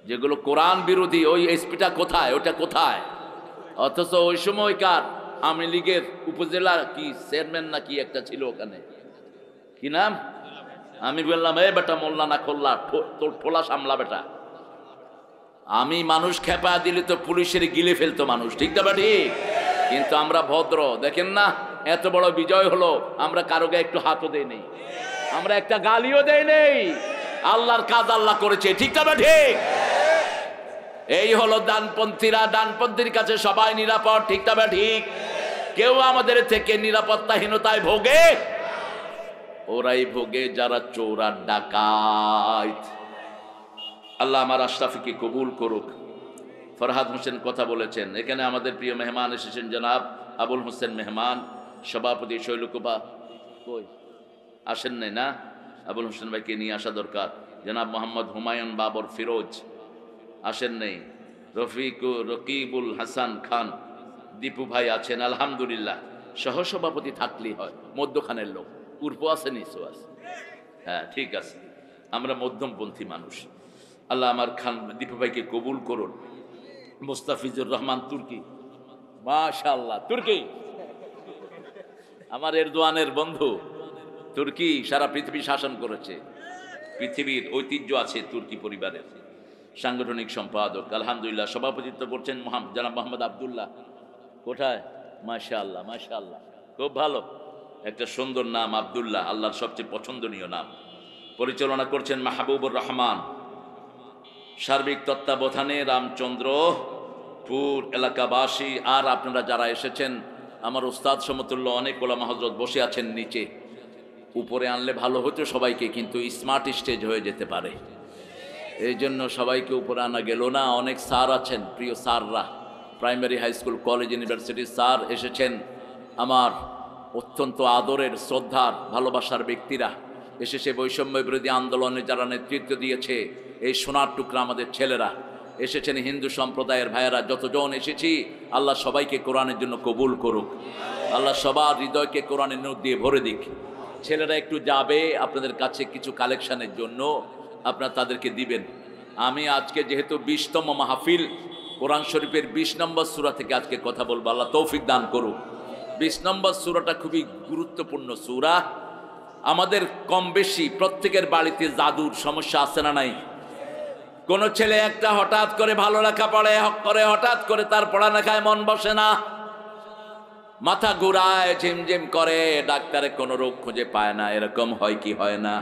যেগুলো কোরআন বিরোধী, ওই এসপিটা কোথায়, ওটা কোথায়? অথচ ওই সময়কার আওয়ামী লীগের উপজেলা কি চেয়ারম্যান না কি একটা ছিল, ওখানে কি নাম, আমি বললাম এ বেটা মোল্লা না খোল্লা, তোর ঠোলা সামলা বেটা। আমি মানুষ খেপা দিলে তো পুলিশের গিলে ফেলতো মানুষ, ঠিক না ঠিক? কিন্তু আমরা ভদ্র, দেখেন না এত বড় বিজয় হলো, আমরা কারোকে একটু হাতও দেই নেই, আমরা একটা গালিও দেই নেই। আল্লাহর কাজ আল্লাহ করেছে, ঠিক না ঠিক? এই হলো ডানপন্থীরা, ডানপন্থীর কাছে সবাই নিরাপদ, ঠিক না ঠিক? কেউ আমাদের থেকে নিরাপত্তাহীনতায় ভোগে? ওরাই ভোগে যারা চোর আর ডাকাত। আল্লাহ আমার আশরাফিকে কবুল করুক। ফরহাদ হোসেন কথা বলেছেন, এখানে আমাদের প্রিয় মেহমান এসেছেন জনাব আবুল হোসেন মেহমান, সভাপতি শৈলকুপা। কই আসেন নাই না? আবুল হোসেন ভাইকে নিয়ে আসা দরকার। জনাব মোহাম্মদ হুমায়ুন বাবর ফিরোজ আসেন নাই। রকিবুল হাসান খান দীপু ভাই আছেন আলহামদুলিল্লাহ। সহসভাপতি থাকলেই হয়, মধ্যখানের লোক, পূর্ব আছে নিচু আছে, হ্যাঁ ঠিক আছে, আমরা মধ্যমপন্থী মানুষ। আল্লাহ আমার খান দীপু ভাইকে কবুল করুন। মুস্তাফিজুর রহমান তুর্কি, মাশাআল্লাহ, তুর্কি আমার এরদোয়ানের বন্ধু। তুর্কি সারা পৃথিবী শাসন করেছে, পৃথিবীর ঐতিহ্য আছে তুর্কি পরিবারের। সাংগঠনিক সম্পাদক আলহামদুলিল্লাহ। সভাপতিত্ব করছেন জনাব মোহাম্মদ আবদুল্লাহ। কোথায়? মাশাআল্লাহ মাশাআল্লাহ, খুব ভালো, একটা সুন্দর নাম আবদুল্লাহ, আল্লাহর সবচেয়ে পছন্দনীয় নাম। পরিচালনা করছেন মাহবুবুর রহমান। সার্বিক তত্ত্বাবধানে রামচন্দ্রপুর এলাকাবাসী আর আপনারা যারা এসেছেন, আমার উস্তাদ সমতুল্য অনেক ওলামা হযরত বসে আছেন নিচে। উপরে আনলে ভালো হতো সবাইকে, কিন্তু স্মার্ট স্টেজ হয়ে যেতে পারে, এই জন্য সবাইকে উপরে আনা গেল না। অনেক স্যার আছেন, প্রিয় স্যাররা, প্রাইমারি হাই স্কুল কলেজ ইউনিভার্সিটির স্যার এসেছেন, আমার অত্যন্ত আদরের শ্রদ্ধার ভালোবাসার ব্যক্তিরা এসেছে। বৈষম্য বিরোধী আন্দোলনে যারা নেতৃত্ব দিয়েছে, এই সোনার টুকরা আমাদের ছেলেরা এসেছেন, হিন্দু সম্প্রদায়ের ভাইয়েরা যতজন এসেছি, আল্লাহ সবাইকে কোরআনের জন্য কবুল করুক, আল্লাহ সবার হৃদয়কে কোরআনের নূর দিয়ে ভরে দিক। ছেলেরা একটু যাবে আপনাদের কাছে কিছু কালেকশনের জন্য, আপনারা তাদেরকে দিবেন। আমি আজকে যেহেতু 20তম মাহফিল, কোরআন শরীফের 20 নম্বর সূরা থেকে আজকে কথা বলবো, আল্লাহ তৌফিক দান করুক। 20 নম্বর সূরাটা খুবই গুরুত্বপূর্ণ সূরা। আমাদের কম বেশি প্রত্যেকের বাড়িতে জাদুর সমস্যা আছে না নাই? কোন ছেলে একটা হঠাৎ করে ভালো লেখা পড়ে করে, হঠাৎ করে তার পড়ালেখায় মন বসে না, মাথা ঘুরায়, ঝিমঝিম করে, ডাক্তারে কোনো রোগ খুঁজে পায় না, এরকম হয় কি হয় না?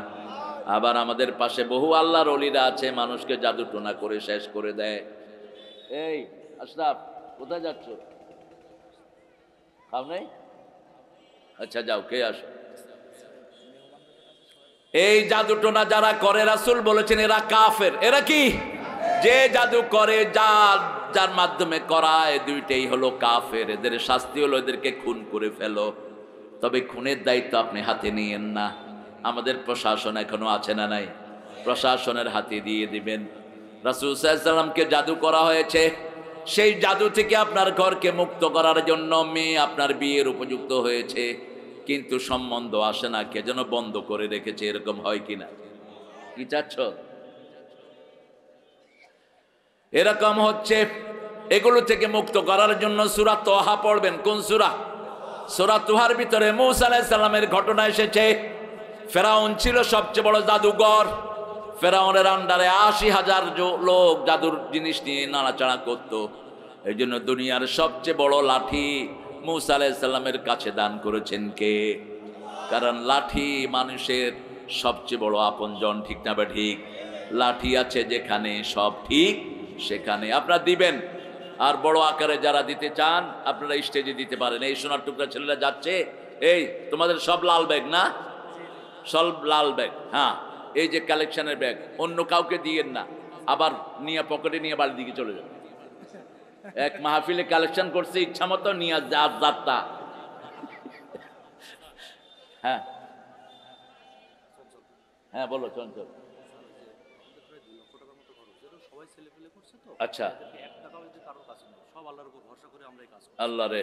আবার আমাদের পাশে বহু আল্লাহর ওলিরা আছে, মানুষকে জাদু টোনা করে শেষ করে দেয়। এই আশরাফ, কোথায় যাচ্ছ? খাও নাই? আচ্ছা যাও, কে আসো। এই জাদু টোনা যারা করে, রাসূল বলেছেন এরা কাফের। এরা কি? যে জাদু করে, যার মাধ্যমে করায়, দুইটাই হলো কাফের। এদের শাস্তি হলো এদেরকে খুন করে ফেলো। তবে খুনের দায়িত্ব আপনি হাতে নিয়েন না। আমাদের প্রশাসন এখনো আছে না নাই? প্রশাসনের হাতে দিয়ে দিবেন। রাসূল সাল্লাল্লাহু আলাইহি ওয়াসাল্লামকে জাদু করা হয়েছে, সেই জাদু থেকে আপনার ঘরকে মুক্ত করার জন্য মেয়ে আপনার বিয়ের উপযুক্ত হয়েছে, কিন্তু সম্বন্ধ আসে না, কে যেন বন্ধ করে রেখেছে, এরকম হয় কিনা? কি চাচ্ছ? এরকম হচ্ছে। এগুলো থেকে মুক্ত করার জন্য সূরা তোহা পড়বেন। কোন সূরা? সূরা তোহার ভিতরে মূসা আলাইহিস সালামের ঘটনা এসেছে। ফেরাউন ছিল সবচেয়ে বড় জাদুঘর। ফেরাউনের আন্ডারে ৮০,০০০ লোক জাদুর জিনিস নিয়ে নাড়াচাড়া করত। এই জন্য দুনিয়ার সবচেয়ে বড় লাঠি মূসা আলাইহিস সালামের কাছে দান করেছেন কে? কারণ লাঠি মানুষের সবচেয়ে বড় আপনজন, ঠিক না ঠিক? লাঠি আছে যেখানে, সব ঠিক সেখানে। আপনারা দিবেন। আর বড় আকারে যারা দিতে চান, আপনারা স্টেজে দিতে পারেন। এই সোনার টুকরা ছেলেরা যাচ্ছে, এই তোমাদের সব লাল ব্যাগ না? সব লাল ব্যাগ, হ্যাঁ, এই যে কালেকশনের ব্যাগ, অন্য কাউকে দিয়েন না, আবার নিয়ে পকেটে নিয়ে বাড়ির দিকে চলে যান। এক মাহফিলে কালেকশন করছে, ইচ্ছা মতো নিয়ে যাত্রা। হ্যাঁ হ্যাঁ বলো চঞ্চল। আচ্ছা, আল্লাহ রে,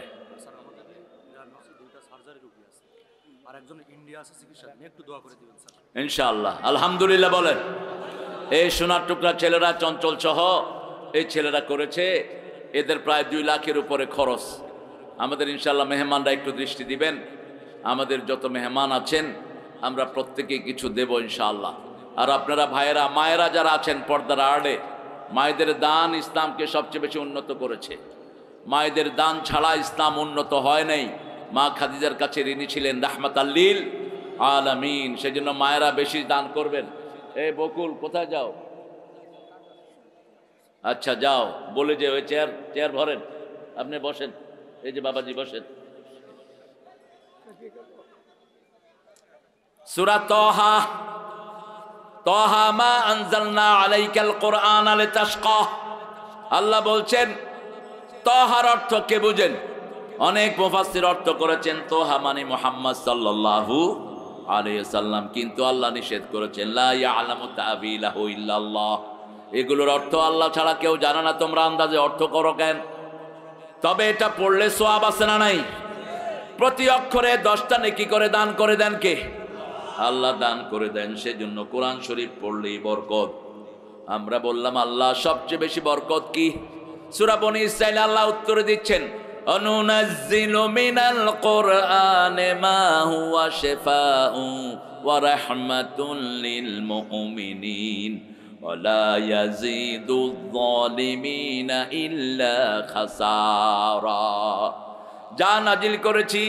আর একজন ইন্ডিয়া আছে চিকিৎসা নিয়ে, একটু দোয়া করে দিবেন স্যার। ইনশাআল্লাহ। আলহামদুলিল্লাহ বলেন। এই সোনার টুকরা ছেলেরা, চঞ্চল সহ এই ছেলেরা করেছে, এদের প্রায় 2 লাখের উপরে খরচ। আমাদের ইনশাআল্লাহ মেহমানরা একটু দৃষ্টি দিবেন, আমাদের যত মেহমান আছেন আমরা প্রত্যেকে কিছু দেব ইনশাআল্লাহ। আর আপনারা ভাইয়েরা, মায়েরা যারা আছেন পর্দার আড়ে, মায়েদের দান ইসলামকে সবচেয়ে বেশি উন্নত করেছে। মায়েদের দান ছাড়া ইসলাম উন্নত হয় নাই। মা খাদিজার কাছে ঋণী ছিলেন রাহমাতাল লিল আলামিন, সেজন্য মায়েরা বেশি দান করবেন। এই বকুল কোথায় যাও? আচ্ছা যাও, বলে যে ওই চেয়ার ভরেন, আপনি বসেন। এই যে বাবাজি বসেন। সূরা তাহা, তাহা মা আনজালনা আলাইকাল কুরআন লিতাশকা। আল্লাহ বলছেন তাহার অর্থ কে বুঝেন? অনেক মুফাসসির অর্থ করেছেন তাহা মানে মুহাম্মদ সাল্লাল্লাহু আলাইহি সাল্লাম, কিন্তু আল্লাহ নিষেধ করেছেন লা ইয়ালামু তা'বিলাহু ইল্লাল্লাহ। এগুলোর অর্থ আল্লাহ ছাড়া কেউ জানে না, তোমরা আন্দাজে অর্থ করো কেন? তবে এটা পড়লে সওয়াব আছে না নাই? প্রতি অক্ষরে 10টা নেকি করে দান করে দেন কে? আল্লাহ দান করে দেন। সেজন্য কোরআন শরীফ পড়লেই বরকত। আমরা বললাম আল্লাহ সবচেয়ে বেশি বরকত কি? সূরা বনী ইসরাঈল আল্লাহ উত্তর দিচ্ছেন অনুনাজ্জিলু মিনাল কুরআনি মা হুয়া শিফাউ ওয়া রাহমাতুল লিল মুমিনিন ওয়া লা ইয়াজিদুয যালিমিনা ইল্লা খাসারা। যা নাজিল করেছি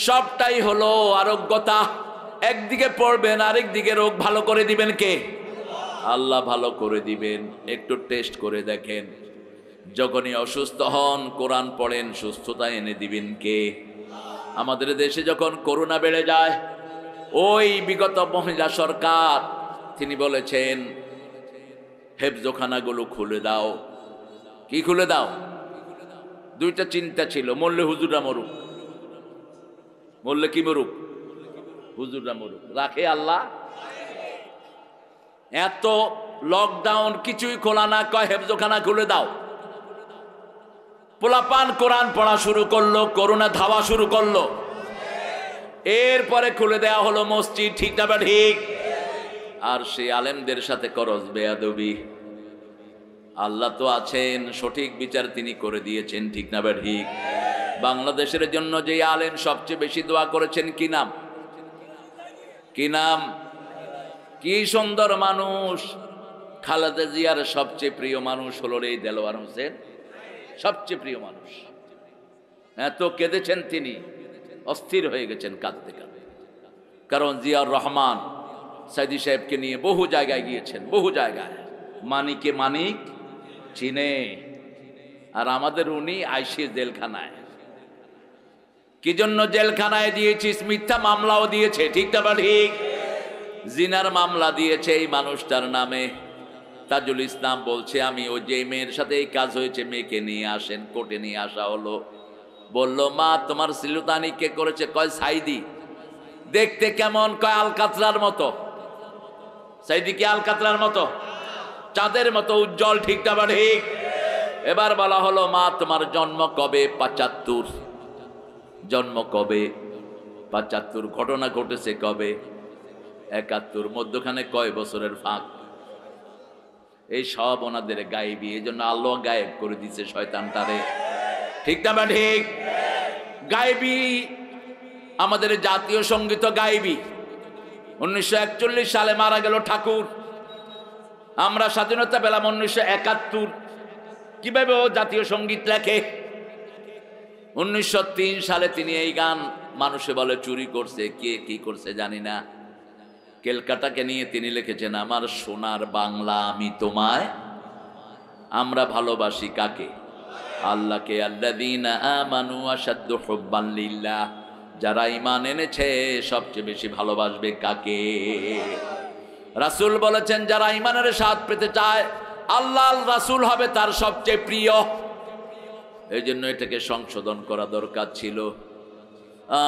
সবটাই হলো আরোগ্যতা। একদিকে পড়বেন, আরেক দিকে রোগ ভালো করে দিবেন কে? আল্লাহ ভালো করে দিবেন। একটু টেস্ট করে দেখেন, যখনই অসুস্থ হন কোরআন পড়েন, সুস্থতা এনে দিবেন কে? আমাদের দেশে যখন করোনা বেড়ে যায়, ওই বিগত মহিলা সরকার তিনি বলেছেন হেফজখানাগুলো খুলে দাও। কি খুলে দাও? 2টা চিন্তা ছিল, মরলে হুজুররা মরুক, মরলে কি মরুক? হুজুররা মরুক। রাখে আল্লাহ? এত লকডাউন কিছুই খোলা না, কয় হেফজখানা খুলে দাও। পোলাপান কোরআন পড়া শুরু করলো, করোনা ধাওয়া শুরু করলো, এরপরে খুলে দেয়া হলো মসজিদ। ঠিক না ঠিক? আর সেই আলেমদের সাথে করজ বেয়াদবি। আল্লাহ তো আছেন, সঠিক বিচার তিনি করে দিয়েছেন। ঠিক না ঠিক? বাংলাদেশের জন্য যে আলেম সবচেয়ে বেশি দোয়া করেছেন কি নাম? কি নাম? কি সুন্দর মানুষ! খালেদা জিয়ার সবচেয়ে প্রিয় মানুষ হলো এই দেলোয়ার হোসেন, সবচেয়ে প্রিয় মানুষ। এত কেঁদেছেন তিনি, অস্থির হয়ে গেছেন কাঁদতে কাঁদতে। কারণ জিয়াউর রহমান সাইদি সাহেবকে নিয়ে বহু জায়গায় গিয়েছেন, বহু জায়গায়। মানিকে মানিক চিনে, আর আমাদের উনি আইসি জেলখানায়। কি জন্য জেলখানায় দিয়েছিস? মিথ্যা মামলাও দিয়েছে। ঠিক না ঠিক? জিনার মামলা দিয়েছে এই মানুষটার নামে। তাজুল ইসলাম বলছে আমি ওই যে মেয়ের সাথে এই কাজ হয়েছে, মেয়েকে নিয়ে আসেন। কোর্টে নিয়ে আসা হলো, বলল মা তোমার সিলুতানি কে করেছে? কয় সাইদি। দেখতে কেমন? কয় আলকাতরার মতো। সাইদি কি আলকাতরার মতো? চাঁদের মতো উজ্জ্বল। ঠিক না ঠিক? এবার বলা হলো মা তোমার জন্ম কবে? 75। জন্ম কবে? 75। ঘটনা ঘটেছে কবে? 71। মধ্যখানে কয় বছরের ফাঁক? এই সব ওনাদের গায়েবী। এই জন্য আল্লাহ গায়েব করে দিচ্ছে শয়তানটারে। ঠিক না ঠিক? গায়েবী। আমাদের জাতীয় সঙ্গীত গায়েবী। 1941 সালে মারা গেল ঠাকুর। আমরা স্বাধীনতা পেলাম 1971। কিভাবে ও জাতীয় সঙ্গীত লেখে? 1903 সালে তিনি এই গান, মানুষে বলে চুরি করছে, কে কি করছে জানি না, ক্যালকাটাকে নিয়ে তিনি লিখেছেন আমার সোনার বাংলা আমি তোমায়। আমরা ভালোবাসি কাকে? আল্লাহকে। আল্লাযীনা আমানু আশাদ্দু হুব্বান লিল্লাহ। যারা ঈমান এনেছে সবচেয়ে বেশি ভালোবাসবে কাকে? রাসূল বলেছেন যারা ঈমানের স্বাদ পেতে চায় আল্লাহ রাসূল হবে তার সবচেয়ে প্রিয়। এই জন্য এটাকে সংশোধন করা দরকার ছিল।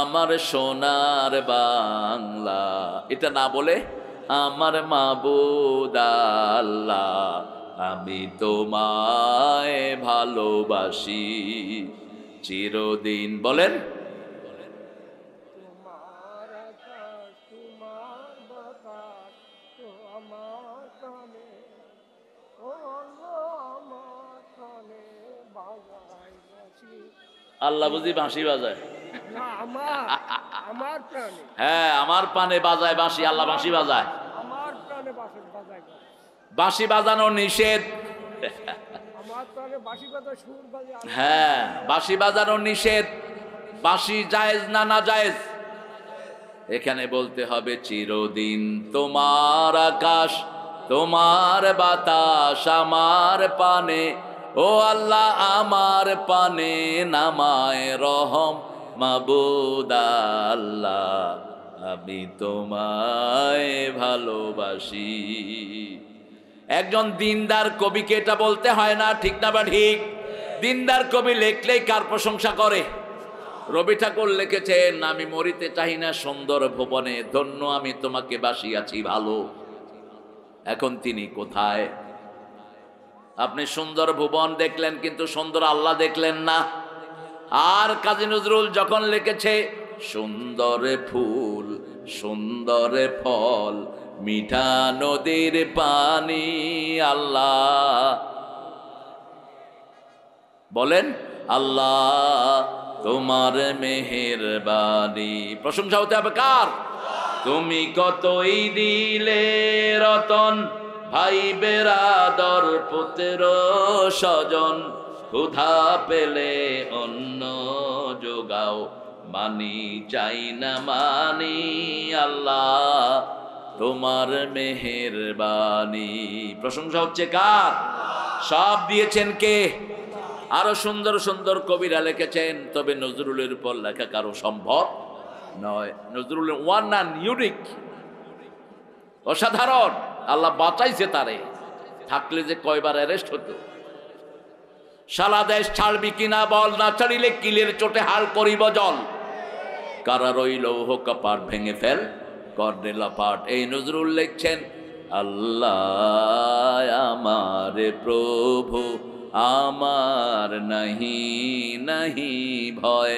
আমার সোনার বাংলা, এটা না বলে আমার মাবুদ আল্লাহ আমি তোমায় ভালোবাসি চিরদিন। বলেন আল্লাহ বুঝি বাঁশি বাজায়? না, আমার প্রাণে, হ্যাঁ, আমার পানে বাজায় বাঁশি, আল্লাহ বাঁশি বাজায়। আমার প্রাণে বাজায় গো। বাঁশি বাজানো নিষেধ। আমার প্রাণে বাঁশি বাজায়, সুর বাজে। হ্যাঁ, বাঁশি বাজানো নিষেধ। বাঁশি জায়েজ না না জায়েজ? এখানে বলতে হবে চিরদিন তোমার আকাশ, তোমার বাতাস আমার পানে, ও আল্লাহ আমার পানে নামায় রহম মাবুদ আল্লাহ, আমি তোমায় ভালোবাসি। একজন দিনদার কবিকে এটা বলতে হয় না, ঠিক না বা ঠিক? দিনদার কবি লেখলেই কার প্রশংসা করে? রবি ঠাকুর লিখেছেন, আমি মরিতে চাই না সুন্দর ভুবনে, ধন্য আমি তোমাকে বাসিয়াছি ভালো। এখন তিনি কোথায়? আপনি সুন্দর ভুবন দেখলেন কিন্তু সুন্দর আল্লাহ দেখলেন না। আর কাজী নজরুল যখন লিখেছে, সুন্দর ফুল সুন্দর ফল মিঠা নদীর পানি, আল্লাহ বলেন আল্লাহ তোমার মেহেরবানি। প্রশংসা হতে হবে কার? তুমি কতই দিলে রতন, ভাই বেরাদর পুত্র স্বজন, ক্ষুধা পেলে অন্ন যোগাও, মানি চাই না মানি, আল্লাহ তোমার মেহেরবানি। প্রশংসা হচ্ছে কার? সব দিয়েছেন কে? আরো সুন্দর সুন্দর কবিরা লিখেছেন, তবে নজরুলের উপর লেখা কারো সম্ভব নয়। নজরুলের ওয়ান অ্যান্ড ইউনিক, অসাধারণ। আল্লাহ বাঁচাইছে তারে, থাকলে যে কয়বার অ্যারেস্ট হতো। সালা দেশ ছাড়বি কিনা বল, না ছাড়িলে কিলের চোটে হাল করিব জল, কারা রইল কপাট ভেঙে ফেল করলে লাপাট। এই নজরুল লিখছেন, আল্লাহ আমার প্রভু আমার নাহি নাহি ভয়,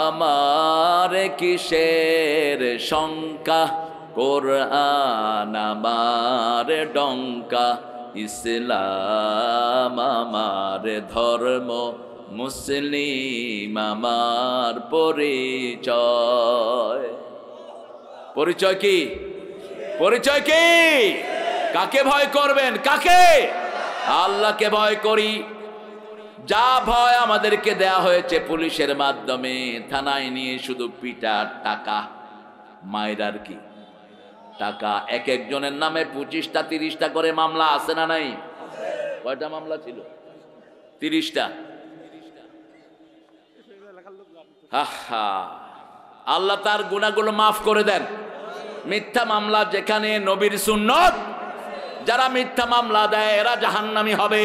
আমার কিসের শঙ্কা, কোরআন আমার ডঙ্কা, ইসলাম আমার ধর্ম, মুসলিম আমার পরিচয়। পরিচয় কি? পরিচয় কি? কাকে ভয় করবেন? কাকে? আল্লাহকে ভয় করি। যা ভয় আমাদেরকে দেয়া হয়েছে পুলিশের মাধ্যমে, থানায় নিয়ে শুধু পিটার, টাকা, মায়ের কি টাকা। এক একজনের নামে 25টা 30টা করে মামলা আছে না নাই? কয়টা মামলা ছিল? 30টা। আল্লাহ তার গুনাহগুলো মাফ করে দেন। মিথ্যা মামলা যেখানে নবীর সুন্নত, যারা মিথ্যা মামলা দেয় এরা জাহান্নামী হবে।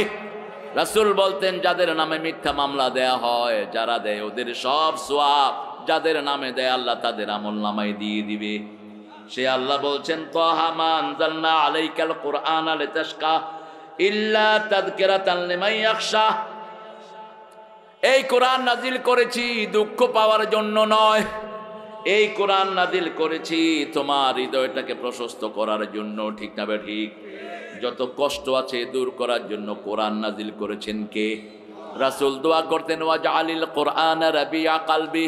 রাসূল বলতেন, যাদের নামে মিথ্যা মামলা দেয়া হয়, যারা দেয় ওদের সব সওয়াব যাদের নামে দেয় আল্লাহ তাদের আমলনামায় দিয়ে দিবে। সে আল্লাহ বলছেন, তাহা মা আনজালনা আলাইকাল কুরআনা লিতাশকা ইল্লা তাযকিরাতান লিমান ইয়াখশা। এই কোরআন নাজিল করেছি দুঃখ পাওয়ার জন্য নয়, এই কোরআন নাজিল করেছি তোমার হৃদয়টাকে প্রশস্ত করার জন্য। ঠিক না বে ঠিক? যত কষ্ট আছে দূর করার জন্য কোরআন নাজিল করেছেন কে? রাসূল দোয়া করতেন, ওয়াজআলিল কুরআনা রাবিয়া কলবি,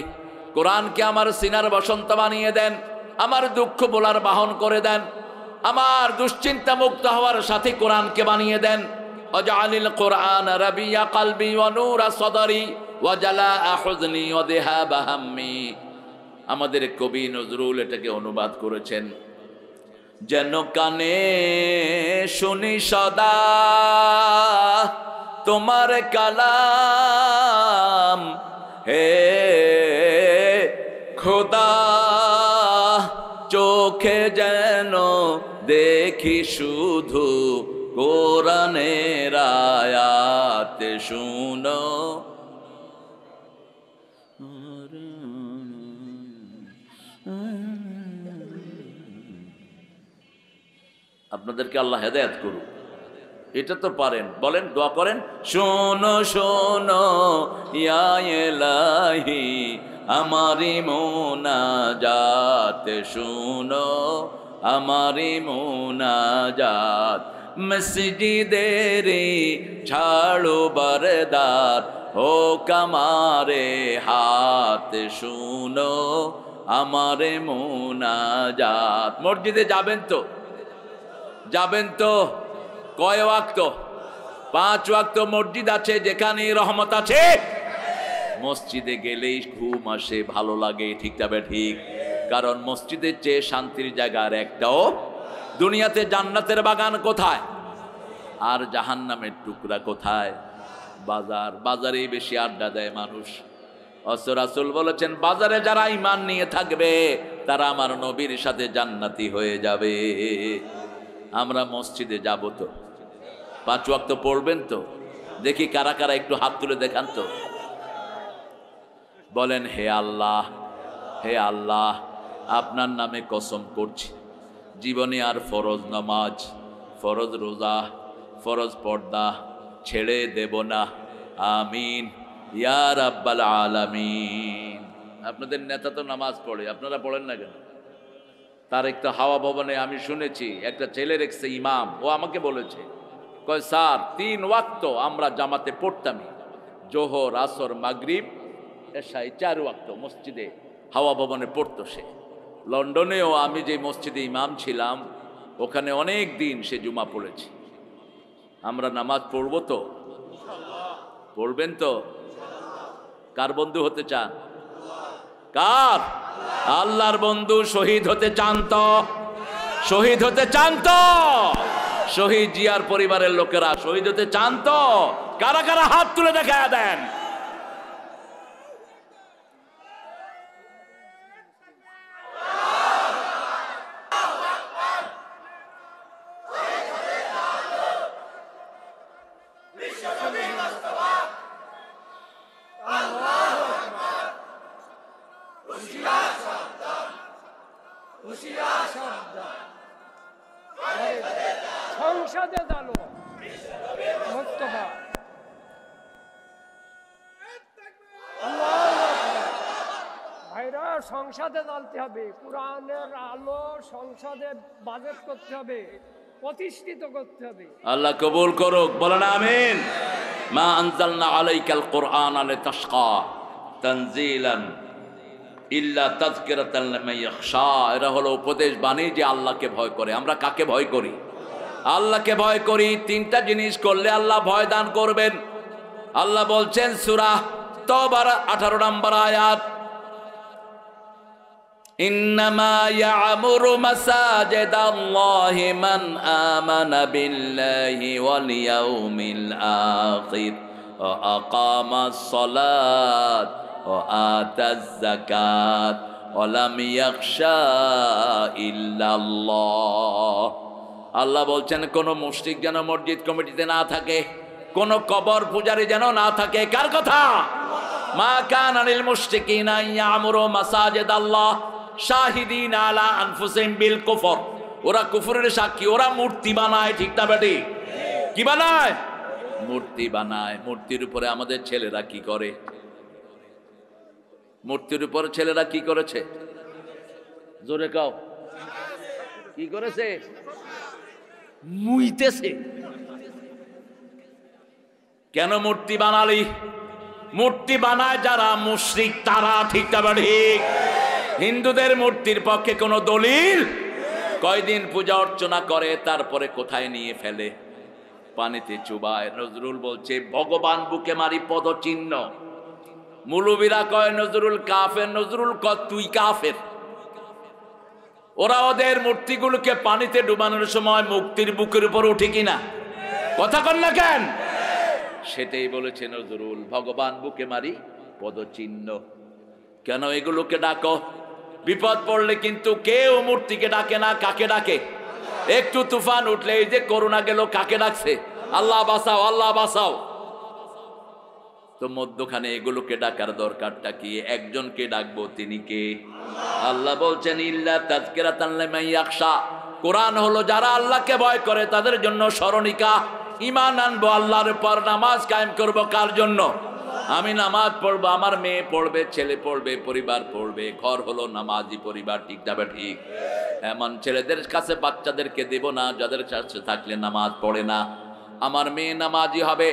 কোরআনকে আমার সিনার বসন্ত বানিয়ে দেন, আমার দুঃখ বলার বাহন করে দেন, আমার দুশ্চিন্তা মুক্ত হওয়ার সাথে কোরআনকে বানিয়ে দেন। ওয়াজআলিল কুরআনা রাবিয়া কলবি ওয়া নূরা সদরি ওয়া জালাআ হুজনি ওয়া যিহাবা হাম্মি। আমাদের কবি নজরুল এটাকে অনুবাদ করেছেন, যেন কানে শুনি সদা তোমার কালাম, হে খোদা চোখে যেন দেখি শুধু কোরআনের আয়াত শুনো। আপনাদেরকে আল্লাহ হেদায়েত করুক। এটা তো পারেন, বলেন, দোয়া করেন, শোনো শোনো ইয়া ইলাহি আমারি মোনাজাত, শোনো আমারি মোনাজাত, মসজিদেরে ছাড়ো বরদার হোক আমারে হাত শুনো আমারে মুনাজাত। মসজিদে যাবেন তো? যাবেন তো? কয় ওয়াক্ত? 5 ওয়াক্ত মসজিদ আছে যেখানে রহমত আছে। মসজিদে গেলেই ঘুম আসে, ভালো লাগে, ঠিক তবে ঠিক। কারণ মসজিদের চেয়ে শান্তির জায়গা আর একটাও দুনিয়াতে। জান্নাতের বাগান কোথায় আর জাহান্নামের টুকরা কোথায়? বাজার। বাজারেই বেশি আড্ডা দেয় মানুষ। রাসূল বলেছেন বাজারে যারা ঈমান নিয়ে থাকবে তারা আমার নবীর সাথে জান্নাতি হয়ে যাবে। আমরা মসজিদে যাব তো? 5 ওয়াক্ত পড়বেন তো? দেখি কারা কারা একটু হাত তুলে দেখান তো। বলেন হে আল্লাহ, হে আল্লাহ, আপনার নামে কসম করছি জীবনে আর ফরজ নামাজ, ফরজ রোজা, ফরজ পর্দা ছেড়ে দেব না। আমিন ইয়া রাব্বাল আলামিন। আপনাদের নেতা তো নামাজ পড়ে, আপনারা পড়েন না কেন? তার একটা হাওয়া ভবনে আমি শুনেছি একটা ছেলে রেখেছে ইমাম। ও আমাকে বলেছে, কয় স্যার 3 ওয়াক্ত আমরা জামাতে পড়তামই, জোহর, আসর, মাগরিব, এশাই 4 ওয়াক্ত মসজিদে হাওয়া ভবনে পড়তো সে। লন্ডনেও আমি যে মসজিদে ইমাম ছিলাম ওখানে অনেক দিন সে জুমা পড়েছে। আমরা নামাজ পড়বো তো? পড়বেন তো? কার বন্ধু হতে চান? কার? আল্লাহর বন্ধু। শহীদ হতে চান তো? শহীদ হতে চান তো? শহীদ জিয়ার পরিবারের লোকেরা শহীদ হতে চান তো? কারা কারা হাত তুলে দেখা দেন। সংসদে দাঁড়ো মোস্তফা। ভাইরা সংসদে দাঁড়াতে হবে, কোরআনের আলো সংসদে বাজেট করতে হবে, প্রতিষ্ঠিত করতে হবে। আল্লাহ কবুল করুক, বলেন আমিন। মা আনজালনা আলাইকাল কুরআনা লিতাশকা তানজিলান ইল্লা তাযকিরাতাল লিমান ইয়াখশা। এরা হলো উপদেশ বাণী যে আল্লাহকে ভয় করে। আমরা কাকে ভয় করি? আল্লাহকে ভয় করি। 3টা জিনিস করলে আল্লাহ ভয় দান করবেন। আল্লাহ বলছেন সূরা তওবার 18 নম্বর আয়াত, ইন্নামা ইয়া'মুরু মাসাজিদাল্লাহি মান আমানা বিল্লাহি ওয়াল ইয়াউমিল আখির ওয়া আকামাস সালাত ওয়া আতাজ যাকাত ওয়া লাম ইয়াখশা ইল্লাল্লাহ। আল্লাহ বলছেন কোন মুশরিক যেন মসজিদ কমিটিতে না থাকে, কোন কবর পূজারী যেন না থাকে। কার কথা? মা কানা লিল মুশরিকিনা ইয়া'মুরু মাসাজিদাল্লাহ শাহিদিনা আলা আনফুসিহিম বিল কুফর। ওরা কুফরের সাক্ষী, ওরা মূর্তি বানায়, ঠিক না বেটি? কি বানায়? মূর্তি বানায়। মূর্তির উপরে আমাদের ছেলেরা কি করে? মূর্তির উপরে ছেলেরা কি করেছে? জোরে কাও, কি করেছে? মুইতেছে। কেন মূর্তি বানালি? মূর্তি বানায় যারা মুশরিক তারা, ঠিক না ঠিক? হিন্দুদের মূর্তির পক্ষে কোনো দলিল? কয়দিন পূজা অর্চনা করে তারপরে কোথায় নিয়ে ফেলে? পানিতে চুবায়। নজরুল বলছে ভগবান বুকে মারি পদচিহ্ন। মুলুবিরা কয় নজরুল কাফের। নজরুল কয় তুই কাফের। ওরা ওদের মূর্তিগুলোকে পানিতে ডুবানোর সময় মুক্তির বুকের উপর উঠে কিনা? কথা কন না কেন? সেটাই বলেছে নজরুল, ভগবান বুকে মারি পদচিহ্ন। কেন এগুলোকে ডাকো? বিপদ পড়লে কিন্তু কেউ মূর্তিকে ডাকে না। কাকে ডাকে? একটু তুফান উঠলে, এই যে করোনা গেল, কাকে ডাকছে? আল্লাহ বাঁচাও, আল্লাহ বাঁচাও। তো মধ্যখানে এগুলোকে ডাকার দরকারটা কি? একজনকে ডাকবো, তিনি কে? আল্লাহ বলছেন ইল্লা তাযকিরাতাল লিমান ইয়াখশা। কোরআন হলো যারা আল্লাহকে ভয় করে তাদের জন্য স্মরণিকা। ঈমান আনবো আল্লাহর উপর, নামাজ কায়েম করব কার জন্য? আমি নামাজ পড়বো, আমার মেয়ে পড়বে, ছেলে পড়বে, পরিবার পড়বে। ঘর হলো নামাজি পরিবার, ঠিক যাবে ঠিক। এমন ছেলেদের কাছে বাচ্চাদেরকে দেব না যাদের কাছে থাকলে নামাজ পড়ে না। আমার মেয়ে নামাজি হবে,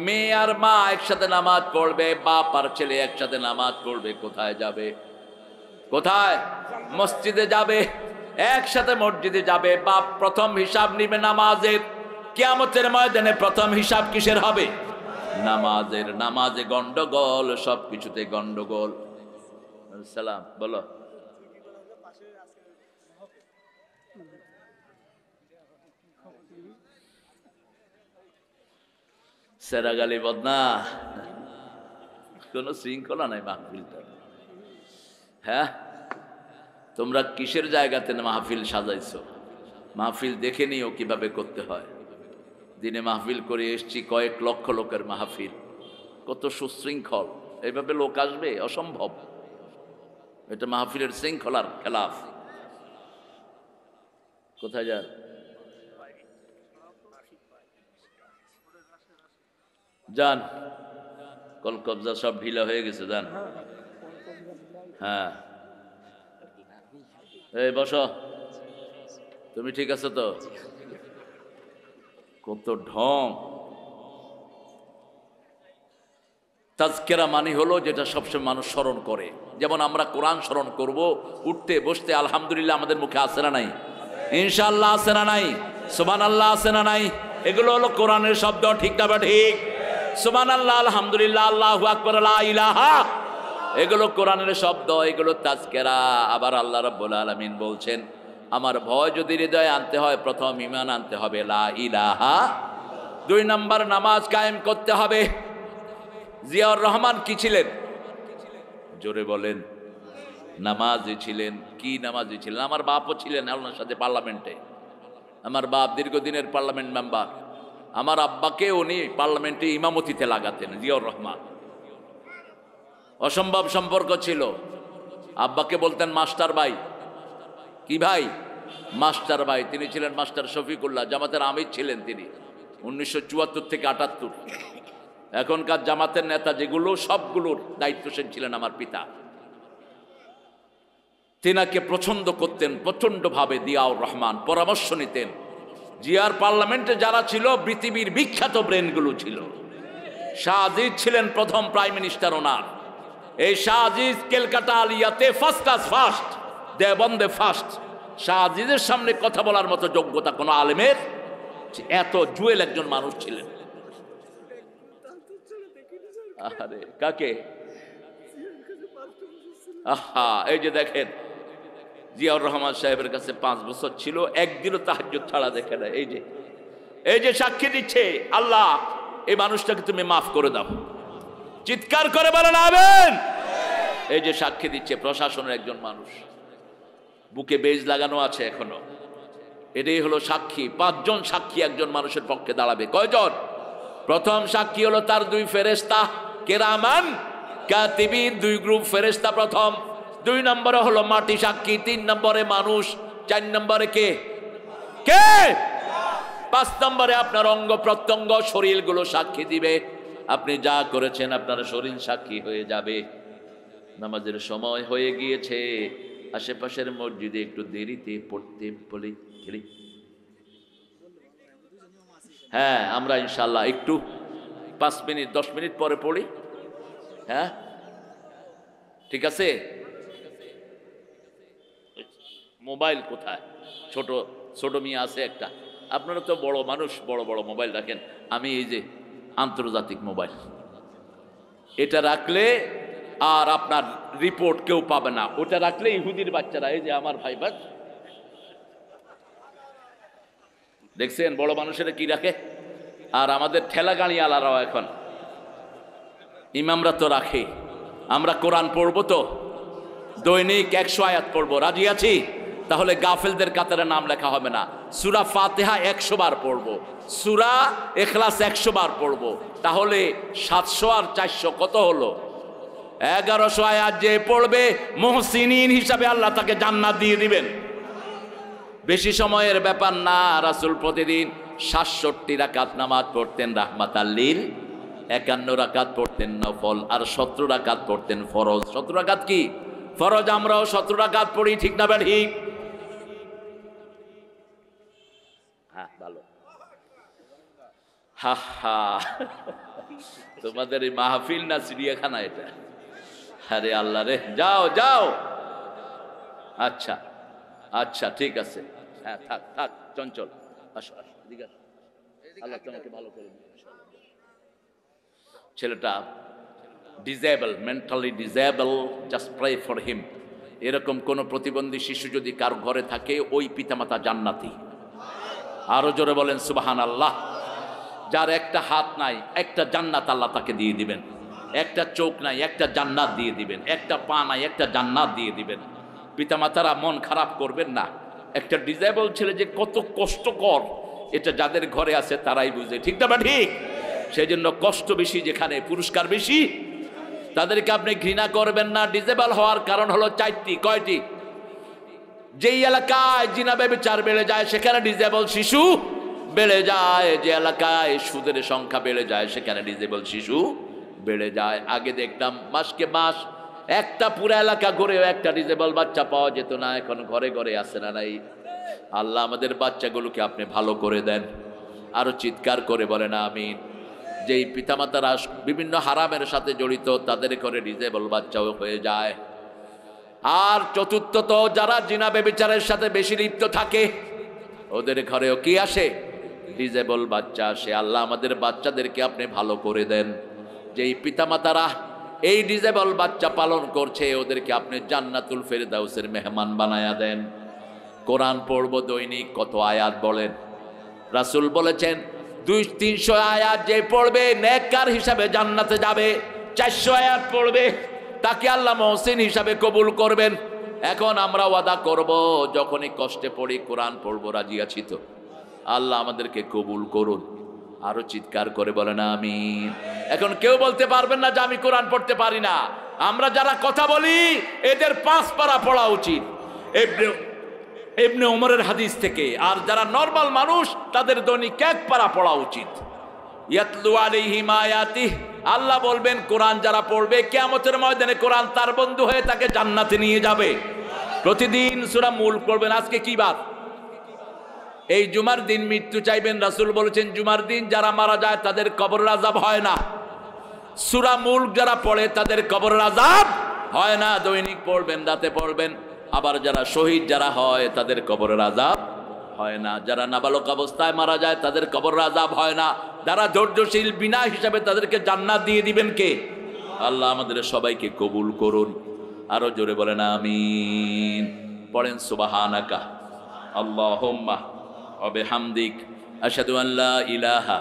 মেয়ে আর মা একসাথে নামাজ পড়বে, বাপ আর ছেলে একসাথে নামাজ পড়বে। কোথায় যাবে? কোথায়? মসজিদে যাবে, একসাথে মসজিদে যাবে। বাপ প্রথম হিসাব নিবে নামাজের। কিয়ামতের ময়দানে প্রথম হিসাব কিসের হবে? নামাজের। নামাজে গন্ডগোল, সব কিছুতে গন্ডগোল। সালাম বলো। সেরাগালি বদনা, কোন শৃঙ্খলা নাই মাহফিলটা। হ্যাঁ, তোমরা কিসের জায়গাতে মাহফিল সাজাইছো? মাহফিল দেখে নিও কিভাবে করতে হয়। দিনে মাহফিল করে এসছি, কয়েক লক্ষ লোকের মাহফিল, কত সুশৃঙ্খল। এইভাবে লোক আসবে? অসম্ভব। এটা মাহফিলের শৃঙ্খলার খেলাফ। কোথায় যান? যান, কল কবজা সব ঢিলা হয়ে গেছে, যান। হ্যাঁ, এই বসো। তুমি ঠিক আছো তো? কত ঢং। তাজকেরা মানে হলো যেটা সবসময় মানুষ স্মরণ করে। যেমন আমরা কোরআন স্মরণ করব, উঠতে বসতে আলহামদুলিল্লাহ আমাদের মুখে আসে না নাই? ইনশাআল্লাহ আসে না নাই? সুবহানাল্লাহ আসে না নাই? এগুলো হলো কোরআনের শব্দ, ঠিক না বা ঠিক? সুবহানাল্লাহ, আলহামদুলিল্লাহ, আল্লাহু আকবার, লা ইলাহা, এগুলো কোরআনের শব্দ, এগুলো তাজকেরা। আবার আল্লাহ রাব্বুল আলামিন বলছেন, আমার ভয় যদি হৃদয়ে আনতে হয়, প্রথম ঈমান আনতে হবে, লা ইলাহা। 2 নম্বর নামাজ কায়েম করতে হবে। জিয়াউর রহমান কি ছিলেন? জোরে বলেন। নামাজি ছিলেন। কি নামাজি ছিলেন? আমার বাপও ছিলেন ওনার সাথে পার্লামেন্টে। আমার বাপ দীর্ঘদিনের পার্লামেন্ট মেম্বার। আমার আব্বাকে উনি পার্লামেন্টে ইমামতিতে লাগাতেন, জিয়াউর রহমান। অসম্ভব সম্পর্ক ছিল। আব্বাকে বলতেন মাস্টার ভাই। কি ভাই? মাস্টার ভাই। তিনি ছিলেন মাস্টার শফিকুল্লাহ, জামাতের আমির ছিলেন তিনি 1974 থেকে 78। এখনকার জামাতের নেতা যেগুলো, সবগুলোর দায়িত্বশীল ছিলেন আমার পিতা। তিনাকে পছন্দ করতেন প্রচন্ডভাবে জিয়াউর রহমান, পরামর্শ নিতেন। জিয়ার পার্লামেন্টে যারা ছিল পৃথিবীর বিখ্যাত ব্রেনগুলো ছিল। শাহ আজিজ ছিলেন প্রথম প্রাইম মিনিস্টার ওনার। এই শাহ আজিজ ক্যালকাটা আলিয়াতে ফার্স্ট ক্লাস ফার্স্ট, দেওবন্দে ফার্স্ট। শাহ আজিজের সামনে কথা বলার মতো যোগ্যতা কোনো আলেমের, এত জুয়েল একজন মানুষ ছিলেন। আরে কাকে? আহা, এই যে দেখেন জিয়াউর রহমান সাহেবের কাছে 5 বছর ছিল, একদিনও তাহাজ্জুদ ছাড়া দেখে না। এই যে সাক্ষী দিচ্ছে, আল্লাহ এই মানুষটাকে তুমি মাফ করে দাও। চিৎকার করে বলেন আমিন। এই যে সাক্ষী দিচ্ছে, প্রশাসনের একজন মানুষ, বুকে বেজ লাগানো আছে এখনো। এটাই হলো সাক্ষী। 5 জন সাক্ষী একজন মানুষের পক্ষে দাঁড়াবে। কয়জন? প্রথম সাক্ষী হলো তার 2 ফেরেশতা, কেরামান কাতিবিন, 2 গ্রুপ ফেরেশতা প্রথম। 2 নম্বরে হলো মাটি সাক্ষী, 3 নম্বরে মানুষ, 4 নম্বরে কে? 5 নম্বরে আপনার অঙ্গ প্রত্যঙ্গ, শরীরগুলো সাক্ষী দিবে। আপনি যা করেছেন আপনার শরীর সাক্ষী হয়ে যাবে। নামাজের সময় হয়ে গিয়েছে। আশেপাশের মসজিদে একটু দেরিতে পড়তে বলি। হ্যাঁ, আমরা ইনশাল্লাহ একটু 5 মিনিট 10 মিনিট পরে পড়ি। হ্যাঁ, ঠিক আছে। মোবাইল কোথায়? ছোট ছোট মিয়া আছে একটা। আপনারা তো বড় মানুষ, বড় বড় মোবাইল রাখেন। আমি এই যে আন্তর্জাতিক মোবাইল, এটা রাখলে আর আপনার রিপোর্ট কেউ পাবে না। ওটা রাখলে ইহুদির বাচ্চারা, এই যে আমার ভাই বাদ দেখছেন বড় মানুষেরা কি রাখে। আর আমাদের ঠেলা গাড়ি আলারাও এখন ইমামরা তো রাখে। আমরা কোরআন পড়বো তো দৈনিক 100 আয়াত পড়বো, রাজি আছি? তাহলে গাফেলদের কাতারে নাম লেখা হবে না। সূরা ফাতিহা 100 বার পড়বো, সূরা ইখলাস 100 বার পড়বো। তাহলে 700 আর 400 কত হলো? 1100 আয়াত যে পড়বে মুহসিনিন হিসাবে আল্লাহ তাকে জান্নাত দিয়ে দিবেন। বেশি সময়ের ব্যাপার না। রাসূল প্রতিদিন 67 রাকাত নামাজ পড়তেন রাহমাতাল লিল 51 রাকাত পড়তেন নফল, আর 17 রাকাত পড়তেন ফরজ। 17 রাকাত কি ফরজ, আমরাও 17 রাকাত পড়ি, ঠিক না বা ঠিক? হ্যাঁ, ভালো। হা হা, তোমাদের এই মাহফিল না চিড়িয়াখানা এটা? আরে আল্লাহ রে, যাও যাও। আচ্ছা আচ্ছা, ঠিক আছে, হ্যাঁ, থাক থাক, চঞ্চল আসো আসো, এদিকে আসো। আল্লাহ তোমাকে ভালো করে দিন। ছেলেটা disable, mentally disable, just pray for him. এরকম কোন প্রতিবন্ধী শিশু যদি কার ঘরে থাকে, ওই পিতামাতা জান্নাতি। আরো জোরে বলেন সুবহানাল্লাহ। যার একটা হাত নাই, একটা জান্নাত আল্লাহ তাকে দিয়ে দিবেন। একটা চোখ নাই, একটা জান্নাত দিয়ে দিবেন। একটা পা নাই, একটা জান্নাত দিয়ে দিবেন। পিতামাতারা মন খারাপ করবেন না। একটা ডিজেবল ছেলে যে কত কষ্টকর, এটা যাদের ঘরে আছে তারাই বুঝে, ঠিক না বা ঠিক? সেই জন্য কষ্ট বেশি যেখানে, পুরস্কার বেশি। তাদেরকে আপনি ঘৃণা করবেন না। ডিজেবল হওয়ার কারণ হলো 4টি। কয়টি? যেই এলাকায় জিনা ব্যভিচার বেড়ে যায়, সেখানে ডিজেবল শিশু বেড়ে যায়। যে এলাকায় সুদের সংখ্যা বেড়ে যায়, সেখানে ডিজেবল শিশু বেড়ে যায়। আগে দেখতাম মাসকে মাস একটা পুরা এলাকা ঘুরেও একটা ডিজেবল বাচ্চা পাওয়া যেত না, এখন ঘরে ঘরে আছে না নাই? আল্লাহ আমাদের বাচ্চাগুলোকে আপনি ভালো করে দেন। আরো চিৎকার করে বলেন আমিন। যেই পিতামাতারা বিভিন্ন হারামের সাথে জড়িত, তাদের ঘরে ডিজেবল বাচ্চাও হয়ে যায়। আর চতুর্থত, যারা জিনা ব্যভিচারের সাথে বেশি লিপ্ত থাকে, ওদের ঘরেও কি আসে? ডিজেবল বাচ্চা আসে। আল্লাহ আমাদের বাচ্চাদেরকে আপনি ভালো করে দেন। যেই পিতামাতারা এই ডিজেবল বাচ্চা পালন করছে, ওদেরকে আপনি জান্নাতুল ফেরদাউসের মেহমান বানায়া দেন। কোরআন পড়বো দৈনিক, কত আয়াত বলেন? রাসূল বলেছেন 200-300 আয়াত যে পড়বে নেককার হিসাবে জান্নাতে যাবে। 400 আয়াত পড়বে, তাকে আল্লাহ মুহসিন হিসাবে কবুল করবেন। এখন আমরা ওয়াদা করব, যখনই কষ্টে পড়ি কোরআন পড়বো, রাজি আছি তো? আল্লাহ আমাদেরকে কবুল করুন। আরো চিৎকার করে বলেন আমিন। এখন কেউ বলতে পারবেন না যে আমি কোরআন পড়তে পারি না। আমরা যারা কথা বলি, এদের 5 পারা পড়া উচিত ইবনে ওমরের হাদিস থেকে। আর যারা নরমাল মানুষ, তাদের দৈনিক 1 পারা পড়া উচিত। ইয়াতলু আলাইহিম আয়াতিহ, আল্লাহ বলবেন কোরআন যারা পড়বে, কিয়ামতের ময়দানে কোরআন তার বন্ধু হয়ে তাকে জান্নাতে নিয়ে যাবে। প্রতিদিন সূরা মুলক পড়বেন। আজকে কি বার? এই জুমার দিন মৃত্যু চাইবেন। রাসূল বলেছেন জুমার দিন যারা মারা যায় তাদের কবরের আযাব হয় না। সূরা মুলক যারা পড়ে তাদের কবরের আযাব হয় না। দৈনিক পড়বেন, রাতে পড়বেন। আবার যারা শহীদ যারা হয়, তাদের কবরের আযাব হয় না। যারা নাবালক অবস্থায় মারা যায়, তাদের কবরের আযাব হয় না। যারা ধৈর্যশীল বিনা হিসাবে, তাদেরকে জান্নাত দিয়ে দিবেন কে? আল্লাহ আমাদের সবাইকে কবুল করুন। আরো জোরে বলেন আমিন। পড়েন সুবহানাকা আল্লাহুম্মা ওয়া বিহামদিক আশহাদু আন লা ইলাহা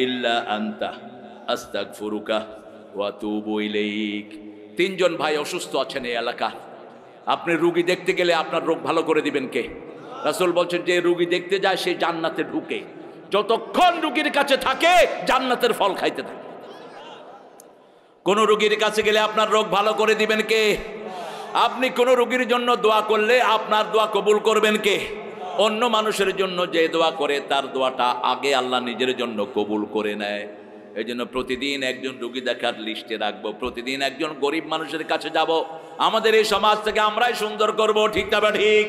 ইল্লা আনতা আস্তাগফিরুকা ওয়া আতুবু ইলাইক। 3 জন ভাই অসুস্থ আছেন এই এলাকা। আপনি রোগী দেখতে গেলে আপনার রোগ ভালো করে দিবেন কে? রাসূল বলছেন যে রোগী দেখতে যায় সে জান্নাতে ঢুকে। যতক্ষণ রোগীর কাছে থাকে, জান্নাতের ফল খাইতে থাকে। কোন রোগীর কাছে গেলে আপনার রোগ ভালো করে দিবেন কে? আপনি কোন রোগীর জন্য দোয়া করলে আপনার দোয়া কবুল করবেন কে? অন্য মানুষের জন্য যে দোয়া করে, তার দোয়াটা আগে আল্লাহ নিজের জন্য কবুল করে নেয়। এই জন্য প্রতিদিন একজন রোগী দেখার লিস্টে রাখবো, প্রতিদিন একজন গরিব মানুষের কাছে যাব। আমাদের এই সমাজ থেকে আমরাই সুন্দর করব, ঠিক না ঠিক?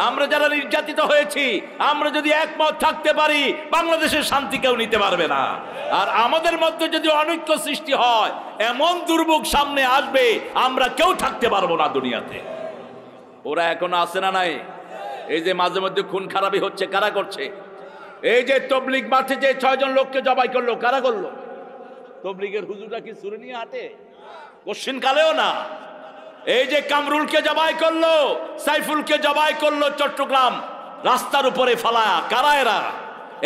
আমরা যারা নির্যাতিত হয়েছি, আমরা যদি একমত থাকতে পারি, বাংলাদেশের শান্তি কেউ নিতে পারবে না। আর আমাদের মধ্যে যদি অনৈক্য সৃষ্টি হয়, এমন দুর্ভোগ সামনে আসবে, আমরা কেউ থাকতে পারবো না দুনিয়াতে। ওরা এখনো আছে না নাই? এই যে মাঝে মধ্যে খুন খারাপি হচ্ছে, কারা করছে? এই যে তবলিগ মাঠে যে 6 জন লোককে জবাই করলো, কারা করলো? তবলিগের হুজুররা কি ছুরি নিয়ে হাঁটে? কোশ্চিন কালেও না। এই যে কামরুলকে জবাই করলো, সাইফুলকে জবাই করলো চট্টগ্রাম, রাস্তার উপরে ফালায়া, কারা এরা?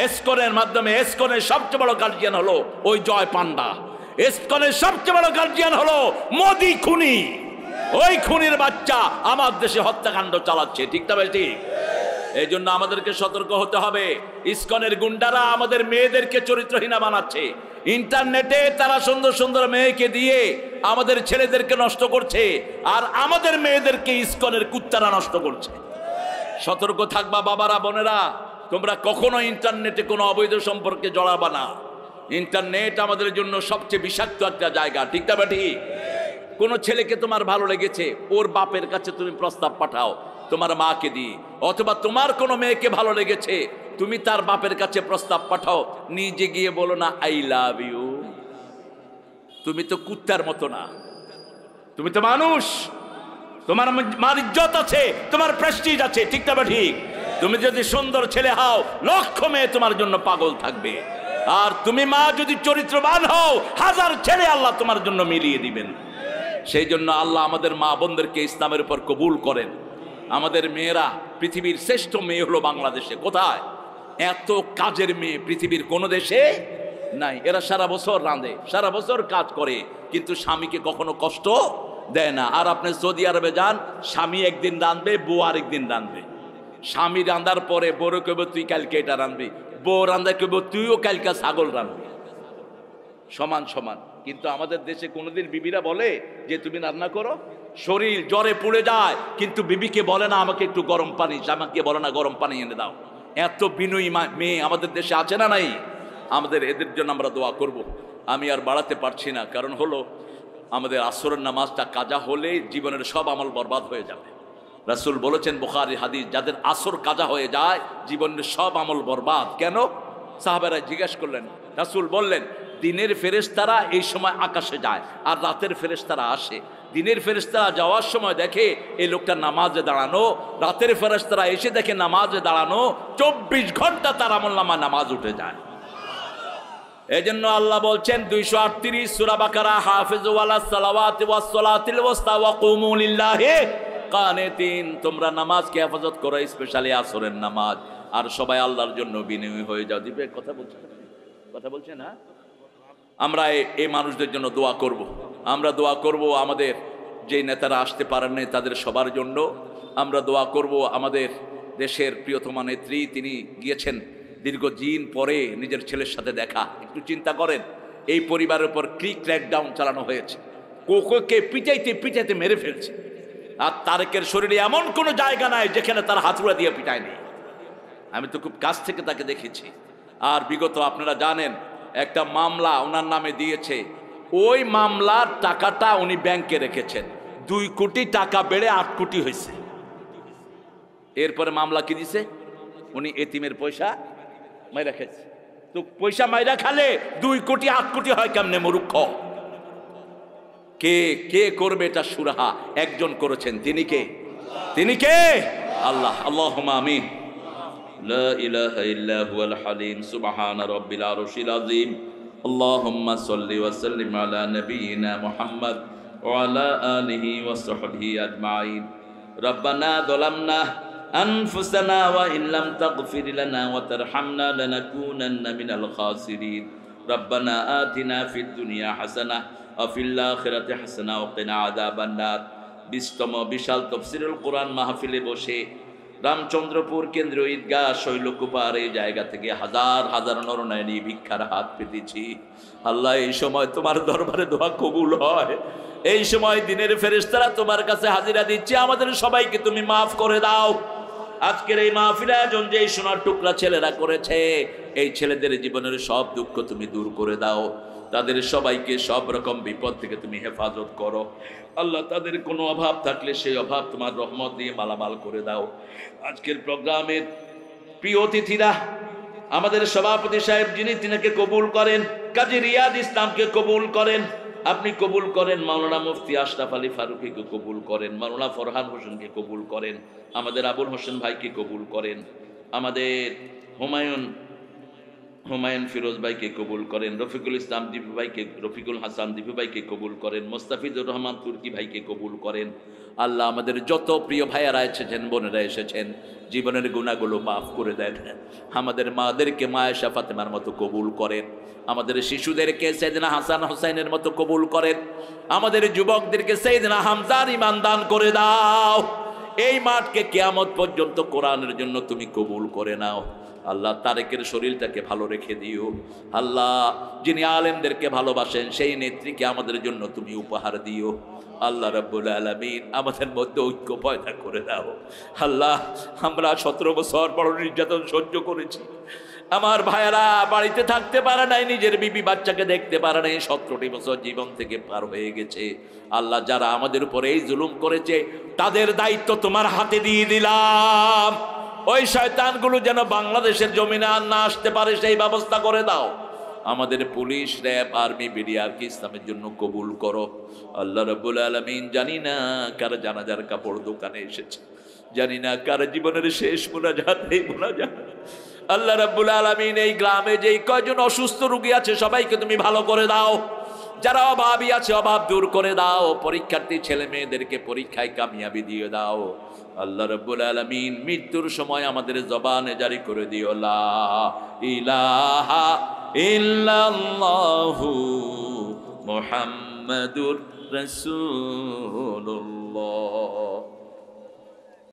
এসকনের মাধ্যমে। এসকনের সবচেয়ে বড় গার্জিয়ান হলো ওই জয় পান্ডা। এসকনের সবচেয়ে বড় গার্জিয়ান হলো মোদি খুনি। ওই খুনির বাচ্চা আমার দেশে হত্যাকাণ্ড চালাচ্ছে, ঠিক না ঠিক? এই জন্য আমাদেরকে সতর্ক হতে হবে। ইসকনের গুন্ডারা আমাদের মেয়েদেরকে চরিত্রহীনা বানাচ্ছে। ইন্টারনেটে তারা সুন্দর সুন্দর মেয়েকে দিয়ে আমাদের ছেলেদেরকে নষ্ট করছে, আর আমাদের মেয়েদেরকে ইসকনের কুত্তারা নষ্ট করছে। সতর্ক থাকবা বাবারা, বোনেরা। তোমরা কখনো ইন্টারনেটে কোনো অবৈধ সম্পর্কে জড়াবা না। ইন্টারনেট আমাদের জন্য সবচেয়ে বিষাক্ত একটা জায়গা, ঠিক না ঠিক? কোন ছেলেকে তোমার ভালো লেগেছে, ওর বাপের কাছে তুমি প্রস্তাব পাঠাও তোমার মাকে দিয়ে, অথবা তোমার কোনো মেয়েকে ভালো লেগেছে তুমি তার বাপের কাছে প্রস্তাব পাঠাও, নিজে গিয়ে বলো না আই লাভ ইউ। তুমি তো কুত্তার মতো না, তুমি তো মানুষ, তোমার মার ইজ্জত আছে, তোমার প্রেস্টিজ আছে, ঠিক না ঠিক? তুমি যদি সুন্দর ছেলে হও, লক্ষ মেয়ে তোমার জন্য পাগল থাকবে। আর তুমি মা যদি চরিত্রবান হও, হাজার ছেলে আল্লাহ তোমার জন্য মিলিয়ে দিবেন। সেই জন্য আল্লাহ আমাদের মা বোনদেরকে ইসলামের উপর কবুল করেন। আমাদের মেয়েরা, পৃথিবীর শ্রেষ্ঠ মেয়ে হলো বাংলাদেশে। কোথায়? এত কাজের মেয়ে পৃথিবীর কোন দেশে নাই। এরা সারা বছর রাঁধে, সারা বছর কাজ করে, কিন্তু স্বামীকে কখনো কষ্ট দেয় না। আর আপনি সৌদি আরবে যান, স্বামী একদিন রাঁধবে, বউ আরেকদিন রাঁধবে। স্বামী রান্ধার পরে বড় কেবো তুই কালকে এটা রাঁধবি, বউ রান্ধা কেবো তুইও কালকে ছাগল রাঁধবি, সমান সমান। কিন্তু আমাদের দেশে কোনোদিন বিবিরা বলে যে তুমি রান্না করো? শরীর জ্বরে পুড়ে যায়, কিন্তু বিবিকে বলে না আমাকে একটু গরম পানি, আমাকে বলে না গরম পানি এনে দাও। এত বিনয়ী মেয়ে আমাদের দেশে আছে না নাই? আমাদের এদের জন্য আমরা দোয়া করব। আমি আর বাড়াতে পারছি না, কারণ হলো আমাদের আসরের নামাজটা কাজা হলে জীবনের সব আমল বরবাদ হয়ে যাবে। রাসূল বলেছেন, বুখারী হাদিস, যাদের আসর কাজা হয়ে যায় জীবনের সব আমল বরবাদ। কেন? সাহাবারা জিজ্ঞেস করলেন, রাসূল বললেন, দিনের ফেরেশতারা এই সময় আকাশে যায় আর রাতের ফেরেশতারা আসে। দিনের ফেরেশতারা যাওয়ার সময় দেখে এই লোকটা নামাজে দাঁড়ানো, রাতের ফেরেশতারা এসে দেখে নামাজে দাঁড়ানো, 24 ঘন্টা তার আমলনামায় নামাজ উঠে যায়। এজন্য আল্লাহ বলছেন 238 সূরা বাকারা, হাফিজু আলাস সালাওয়াতি ওয়াস সালাতিল ওয়াসতা ওয়া কুমু লিল্লাহি কানিতিন। তোমরা নামাজকে হেফাজত করো, স্পেশালি আসরের নামাজ, আর সবাই আল্লাহর জন্য বিনয়ী হয়ে যাও। দিবে কথা বলছে না? আমরা এই মানুষদের জন্য দোয়া করব। আমরা দোয়া করব আমাদের যে নেতারা আসতে পারেন না তাদের সবার জন্য। আমরা দোয়া করব আমাদের দেশের প্রিয়তমা নেত্রী, তিনি গিয়েছেন দীর্ঘদিন পরে নিজের ছেলের সাথে দেখা। একটু চিন্তা করেন, এই পরিবারের উপর ক্র্যাকডাউন চালানো হয়েছে, কোকোকে পিটাইতে পিটাইতে মেরে ফেলছে, আর তারেকের শরীরে এমন কোনো জায়গা নাই যেখানে তার হাতুড়া দিয়ে পিটায় নেই। আমি তো খুব কাছ থেকে তাকে দেখেছি। আর বিগত আপনারা জানেন একটা মামলা ওনার নামে দিয়েছে, ওই মামলার টাকাটা উনি ব্যাংকে রেখেছেন, 2 কোটি টাকা বেড়ে 8 কোটি হয়েছে। এরপরে মামলা কি দিছে? উনি এতিমের পয়সা মাইরা খেয়েছে। তো পয়সা মাইরা খালে 2 কোটি 8 কোটি হয় কেমনে? মূর্খ। কে কে করবে এটা সুরাহা? একজন করেছেন, তিনি কে? তিনি কে? আল্লাহ। আল্লাহুম্মা আমিন। লা ইলাহা ইল্লা হুয়াল হালিম সুবহান রাব্বিল আরশিল আযীম। আল্লাহুম্মা সাল্লি ওয়া সাল্লিম আলা নাবিয়িনা মুহাম্মদ ওয়া আলা আলিহি ওয়া সাহবিহি আজমাইন। রব্বানা যালামনা আনফুসানা ওয়া ইল্লাম তাগফির লানা ওয়া তারহামনা লানাকুনান্না মিনাল খাসিরিন। রব্বানা আতিনা ফিদ দুনিয়া হাসানাহ ওয়া ফিল আখিরাতি হাসানাহ ওয়া কিনা আযাবান নার। 20তম বিশাল তাফসীরুল কোরআন মাহফিলে বসে রামচন্দ্রপুর কেন্দ্রীয় ঈদগাহ শৈলকুপার এই জায়গা থেকে হাজার হাজার নরনারী ভিক্ষার হাত পেতেছি। আল্লাহ, এই সময় তোমার দরবারে দোয়া কবুল হয়, এই সময় দিনের ফেরেশতারা তোমার কাছে হাজিরা দিচ্ছে, আমাদের সবাইকে তুমি মাফ করে দাও। আজকের এই মাহফিল আয়োজন যে সোনার টুকরা ছেলেরা করেছে, এই ছেলেদের জীবনের সব দুঃখ তুমি দূর করে দাও, তাদের সবাইকে সব রকম বিপদ থেকে তুমি হেফাজত করো। আল্লাহ, তাদের কোনো অভাব থাকলে সেই অভাব তোমার রহমত দিয়ে মালামাল করে দাও। আজকের প্রোগ্রামের প্রিয় অতিথিরা, আমাদের সভাপতি সাহেব যিনি, তিনাকে কবুল করেন, কাজী রিয়াদ ইসলামকে কবুল করেন, আপনি কবুল করেন। মাওলানা মুফতি আশরাফ আলী ফারুকীকে কবুল করেন, মাওলানা ফরহান হোসেনকে কবুল করেন, আমাদের আবুল হোসেন ভাইকে কবুল করেন, আমাদের হুমায়ুন ফিরোজ ভাইকে কবুল করেন, রফিকুল ইসলাম দীপু ভাইকে, রফিকুল হাসান দীপু ভাইকে কবুল করেন, মোস্তাফিজুর রহমান তুর্কি ভাইকে কবুল করেন। আল্লাহ, আমাদের যত প্রিয় ভাইয়ারা এসেছেন, বোনেরা এসেছেন, জীবনের গুনাহগুলো মাফ করে দেন। আমাদের মাদেরকে মায়েশা ফাতেমার মতো কবুল করেন, আমাদের শিশুদেরকে সাইয়েদনা হাসান হোসেনের মতো কবুল করেন, আমাদের যুবকদেরকে সাইয়েদনা হামজার ঈমান দান করে দাও। এই মাঠকে কিয়ামত পর্যন্ত কোরআনের জন্য তুমি কবুল করে নাও। আল্লাহ, তারেকের শরীরটাকে ভালো রেখে দিও। আল্লাহ, যিনি আলেমদেরকে ভালোবাসেন সেই নেত্রীকে আমাদের জন্য তুমি উপহার দিও। আল্লাহ রাব্বুল আলামিন, আমাদের মধ্যে ঐক্য পয়দা করে দাও। আল্লাহ, আমরা 17 বছর বড় নির্যাতন সহ্য করেছি, আমার ভাইয়েরা বাড়িতে থাকতে পারে নাই, নিজের বিবি বাচ্চাকে দেখতে পারে নাই, 17টি বছর জীবন থেকে পার হয়ে গেছে। আল্লাহ, যারা আমাদের উপরে এই জুলুম করেছে তাদের দায়িত্ব তোমার হাতে দিয়ে দিলাম। ওই শয়তানগুলো যেন বাংলাদেশের জমিনে আর না আসতে পারে সেই ব্যবস্থা করে দাও। আমাদের পুলিশ, র্যাব, আর্মি, বিডিআরকে ইসলামের জন্য কবুল করো। আল্লাহ রাব্বুল আলামিন, জানি না কার জানাজার কাপড় দোকানে এসেছে, জানি না কার জীবনের শেষ মুনাজাত এই মুনাজাত। আল্লাহ রাব্বুল আলামিন, এই গ্রামে যেই কয়জন অসুস্থ রোগী আছে সবাইকে তুমি ভালো করে দাও। যারা অভাবী আছে অভাব দূর করে দাও। পরীক্ষার্থী ছেলে মেয়েদেরকে পরীক্ষায় কামিয়াবি দিয়ে দাও। আল্লাহ রাব্বুল আলামিন, মৃত্যুর সময় আমাদের জবানে জারি করে দিও লা ইলাহা ইল্লাল্লাহু মুহাম্মাদুর রাসূলুল্লাহ।